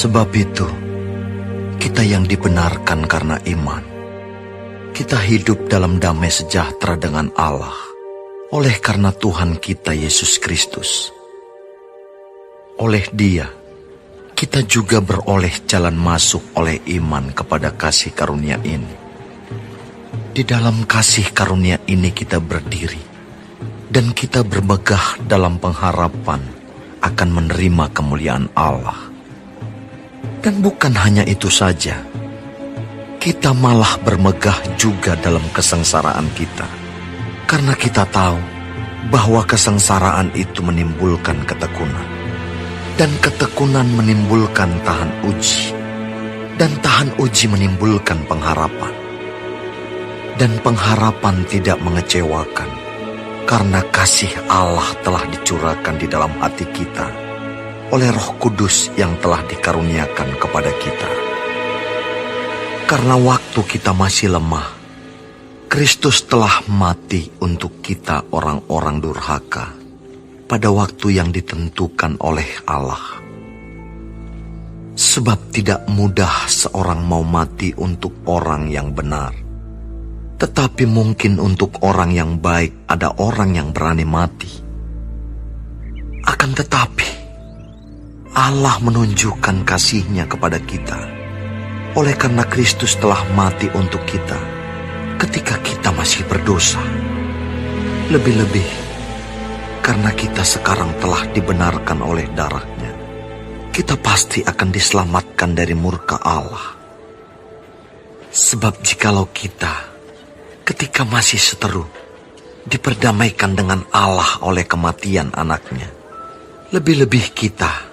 Sebab itu, kita yang dibenarkan karena iman, kita hidup dalam damai sejahtera dengan Allah, oleh karena Tuhan kita Yesus Kristus. Oleh Dia, kita juga beroleh jalan masuk oleh iman kepada kasih karunia ini. Di dalam kasih karunia ini kita berdiri, dan kita bermegah dalam pengharapan akan menerima kemuliaan Allah. Dan bukan hanya itu saja, kita malah bermegah juga dalam kesengsaraan kita, karena kita tahu bahwa kesengsaraan itu menimbulkan ketekunan, dan ketekunan menimbulkan tahan uji, dan tahan uji menimbulkan pengharapan. Dan pengharapan tidak mengecewakan, karena kasih Allah telah dicurahkan di dalam hati kita oleh Roh Kudus yang telah dikaruniakan kepada kita. Karena waktu kita masih lemah, Kristus telah mati untuk kita orang-orang durhaka pada waktu yang ditentukan oleh Allah. Sebab tidak mudah seorang mau mati untuk orang yang benar, tetapi mungkin untuk orang yang baik ada orang yang berani mati. Akan tetapi, Allah menunjukkan kasih-Nya kepada kita, oleh karena Kristus telah mati untuk kita ketika kita masih berdosa. Lebih-lebih, karena kita sekarang telah dibenarkan oleh darah-Nya, kita pasti akan diselamatkan dari murka Allah. Sebab jikalau kita, ketika masih seteru, diperdamaikan dengan Allah oleh kematian anaknya, lebih-lebih kita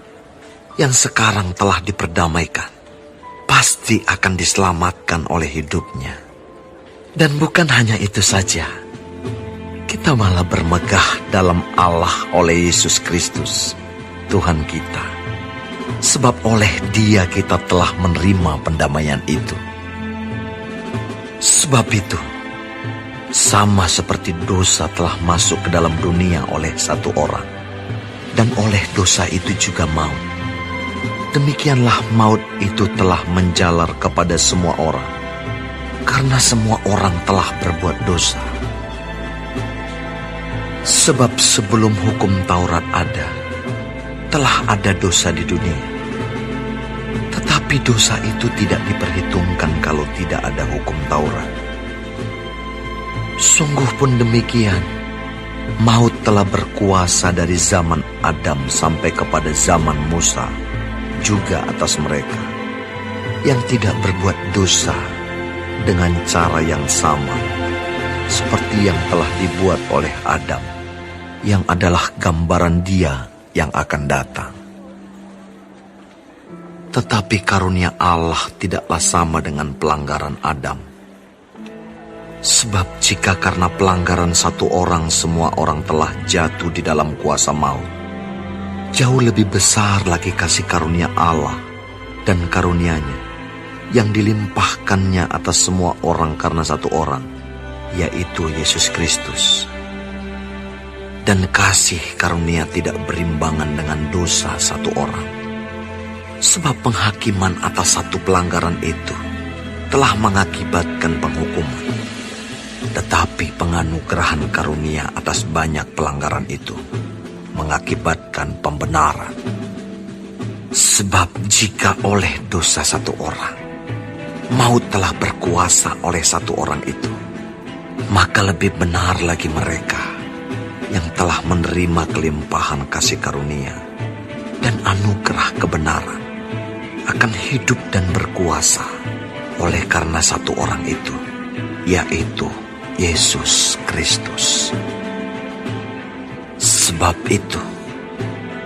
yang sekarang telah diperdamaikan, pasti akan diselamatkan oleh hidupnya. Dan bukan hanya itu saja, kita malah bermegah dalam Allah oleh Yesus Kristus, Tuhan kita. Sebab oleh Dia kita telah menerima pendamaian itu. Sebab itu, sama seperti dosa telah masuk ke dalam dunia oleh satu orang, dan oleh dosa itu juga maut, demikianlah maut itu telah menjalar kepada semua orang, karena semua orang telah berbuat dosa. Sebab sebelum hukum Taurat ada, telah ada dosa di dunia. Tetapi dosa itu tidak diperhitungkan kalau tidak ada hukum Taurat. Sungguh pun demikian, maut telah berkuasa dari zaman Adam sampai kepada zaman Musa, juga atas mereka yang tidak berbuat dosa dengan cara yang sama seperti yang telah dibuat oleh Adam, yang adalah gambaran Dia yang akan datang. Tetapi karunia Allah tidaklah sama dengan pelanggaran Adam. Sebab jika karena pelanggaran satu orang semua orang telah jatuh di dalam kuasa maut, jauh lebih besar lagi kasih karunia Allah dan karunia-Nya yang dilimpahkannya atas semua orang karena satu orang, yaitu Yesus Kristus. Dan kasih karunia tidak berimbangan dengan dosa satu orang. Sebab penghakiman atas satu pelanggaran itu telah mengakibatkan penghukuman. Tetapi penganugerahan karunia atas banyak pelanggaran itu mengakibatkan pembenaran. Sebab jika oleh dosa satu orang, maut telah berkuasa oleh satu orang itu, maka lebih benar lagi mereka yang telah menerima kelimpahan kasih karunia dan anugerah kebenaran akan hidup dan berkuasa oleh karena satu orang itu, yaitu Yesus Kristus. Sebab itu,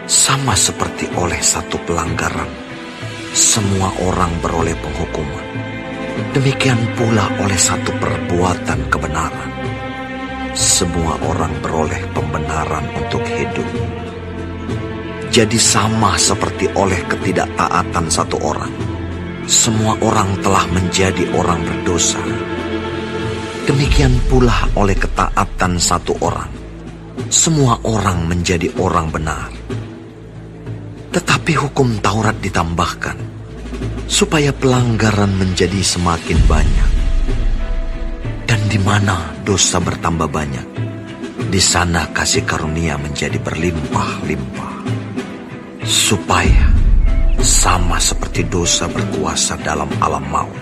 sama seperti oleh satu pelanggaran, semua orang beroleh penghukuman. Demikian pula oleh satu perbuatan kebenaran, semua orang beroleh pembenaran untuk hidup. Jadi sama seperti oleh ketidaktaatan satu orang, semua orang telah menjadi orang berdosa. Demikian pula oleh ketaatan satu orang, semua orang menjadi orang benar. Tetapi hukum Taurat ditambahkan supaya pelanggaran menjadi semakin banyak. Dan di mana dosa bertambah banyak, di sana kasih karunia menjadi berlimpah-limpah. Supaya sama seperti dosa berkuasa dalam alam maut,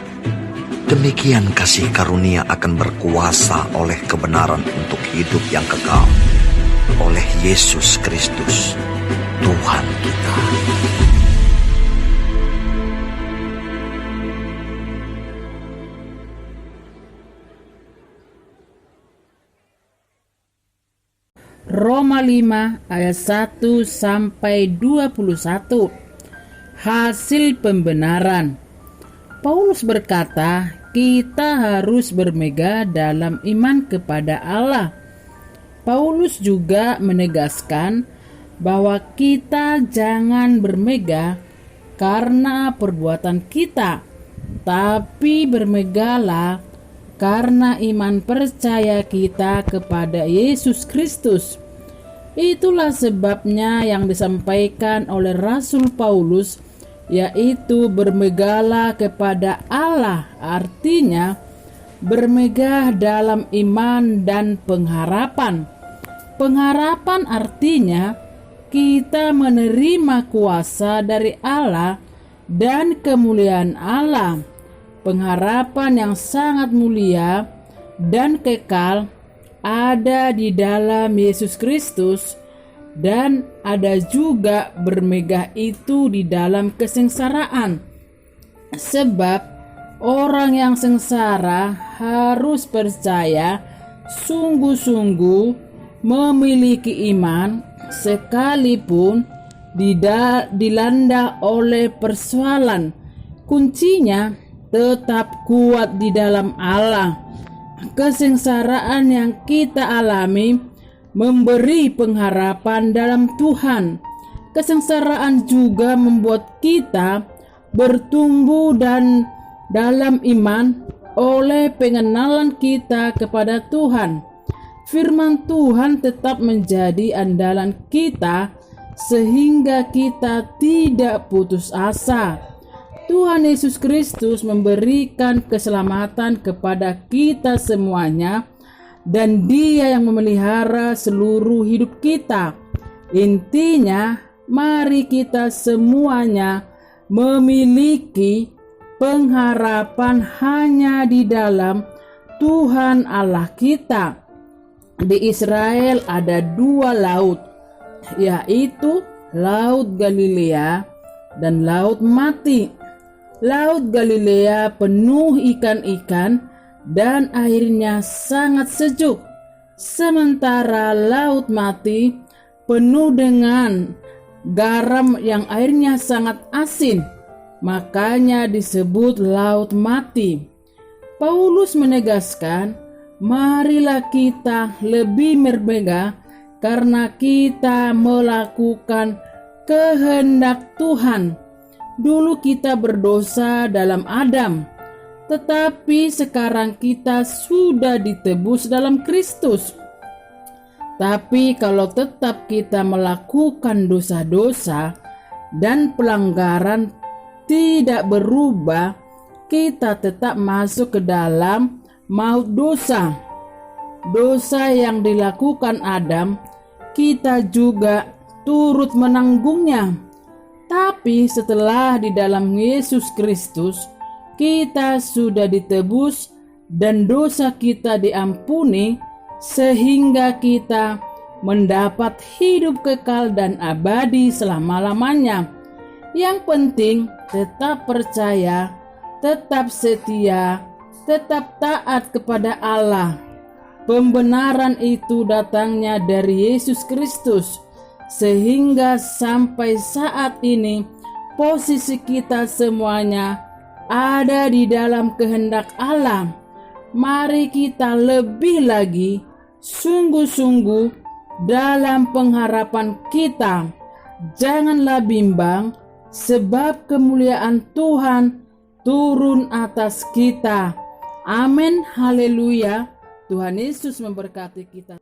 demikian kasih karunia akan berkuasa oleh kebenaran untuk hidup yang kekal, oleh Yesus Kristus, Tuhan kita. Roma 5 ayat 1 sampai 21. Hasil pembenaran. Paulus berkata, kita harus bermegah dalam iman kepada Allah. Paulus juga menegaskan bahwa kita jangan bermegah karena perbuatan kita, tapi bermegahlah karena iman percaya kita kepada Yesus Kristus. Itulah sebabnya yang disampaikan oleh Rasul Paulus, yaitu bermegahlah kepada Allah, artinya bermegah dalam iman dan pengharapan. Pengharapan artinya kita menerima kuasa dari Allah dan kemuliaan Allah. Pengharapan yang sangat mulia dan kekal ada di dalam Yesus Kristus, dan ada juga bermegah itu di dalam kesengsaraan. Sebab orang yang sengsara harus percaya sungguh-sungguh memiliki iman, sekalipun dilanda oleh persoalan. Kuncinya tetap kuat di dalam Allah. Kesengsaraan yang kita alami memberi pengharapan dalam Tuhan. Kesengsaraan juga membuat kita bertumbuh dan dalam iman oleh pengenalan kita kepada Tuhan. Firman Tuhan tetap menjadi andalan kita sehingga kita tidak putus asa. Tuhan Yesus Kristus memberikan keselamatan kepada kita semuanya, dan Dia yang memelihara seluruh hidup kita. Intinya, mari kita semuanya memiliki pengharapan hanya di dalam Tuhan Allah kita. Di Israel ada 2 laut, yaitu Laut Galilea dan Laut Mati. Laut Galilea penuh ikan-ikan dan airnya sangat sejuk, sementara Laut Mati penuh dengan garam yang airnya sangat asin, makanya disebut Laut Mati. Paulus menegaskan, marilah kita lebih bermegah karena kita melakukan kehendak Tuhan. Dulu kita berdosa dalam Adam, tetapi sekarang kita sudah ditebus dalam Kristus. Tapi kalau tetap kita melakukan dosa-dosa dan pelanggaran tidak berubah, kita tetap masuk ke dalam maut dosa. Dosa yang dilakukan Adam, kita juga turut menanggungnya. Tapi setelah di dalam Yesus Kristus, kita sudah ditebus dan dosa kita diampuni, sehingga kita mendapat hidup kekal dan abadi selama-lamanya. Yang penting tetap percaya, tetap setia, tetap taat kepada Allah. Pembenaran itu datangnya dari Yesus Kristus, sehingga sampai saat ini posisi kita semuanya ada di dalam kehendak Allah. Mari kita lebih lagi sungguh-sungguh dalam pengharapan kita. Janganlah bimbang, sebab kemuliaan Tuhan turun atas kita. Amin, haleluya. Tuhan Yesus memberkati kita.